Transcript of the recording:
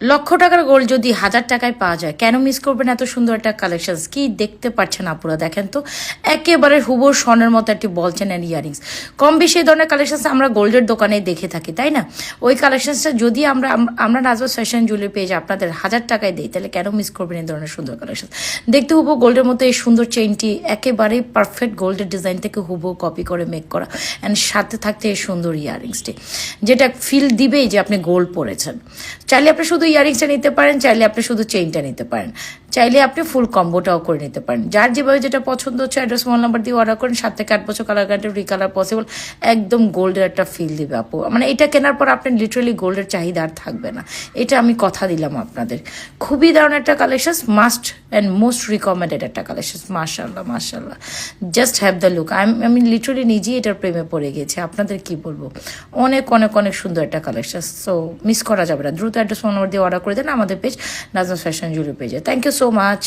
লক্ষ টাকার গোল্ড যদি 1000 টাকায় পাওয়া যায়, কেন মিস করবেন এত সুন্দর একটা কালেকশন? কি দেখতে পাচ্ছেন আপুরা, দেখেন তো, একেবারে হুবহু স্বর্ণের মতো একটি বলচেন অ্যান্ড ইয়ারিংস। কম বেশি এই ধরনের কালেকশন আমরা গোল্ডের দোকানে দেখে থাকি, তাই না? ওই কালেকশনসটা যদি আমরা নাজওয়াজ ফ্যাশন জুয়েলারি পেজে আপনাদের 1000 টাকায় দিই, তাহলে কেন মিস করবেন এই ধরনের সুন্দর কালেকশন? দেখতে হুবহু গোল্ডের মতো এই সুন্দর চেইনটি একেবারেই পারফেক্ট গোল্ডের ডিজাইন থেকে হুবহু কপি করে মেক করা, অ্যান্ড সাথে থাকতে এই সুন্দর ইয়ারিংসটি, যেটা ফিল দিবেই যে আপনি গোল্ড পরেছেন। চাইলে আপনি শুধু ইয়ারিংসটা নিতে পারেন, চাইলে আপনি শুধু চেইনটা নিতে পারেন, চাইলে আপনি ফুল কম্বোটাও করে নিতে পারেন। যার যেভাবে যেটা পছন্দ হচ্ছে অ্যাড্রেস মোবাইল নাম্বার দিয়ে অর্ডার করেন। 7 থেকে 8 বছর কালার গ্যারান্টি, রিকালার পসিবল, একদম গোল্ডের একটা ফিল দিবে আপু। মানে এটা কেনার পর আপনি লিটারালি গোল্ডের চাহিদা আর থাকবে না, এটা আমি কথা দিলাম আপনাদের। খুবই দারুণ একটা collection, must and most recommended একটা কালেকশন। মাশাল্লাহ মাশাল্লাহ, জাস্ট হ্যাভ দ্য লুক। আমি লিটারালি নিজেই এটার প্রেমে পড়ে গেছি, আপনাদের কি বলবো। অনেক অনেক অনেক সুন্দর একটা কালেকশন, সো মিস করা যাবে না। দ্রুত অ্যাড্রেস ফোন নাম্বার দিয়ে অর্ডার করে দেন আমাদের পেজ নাজওয়াজ ফ্যাশন জুয়েলারি পেজে। Thank you so much.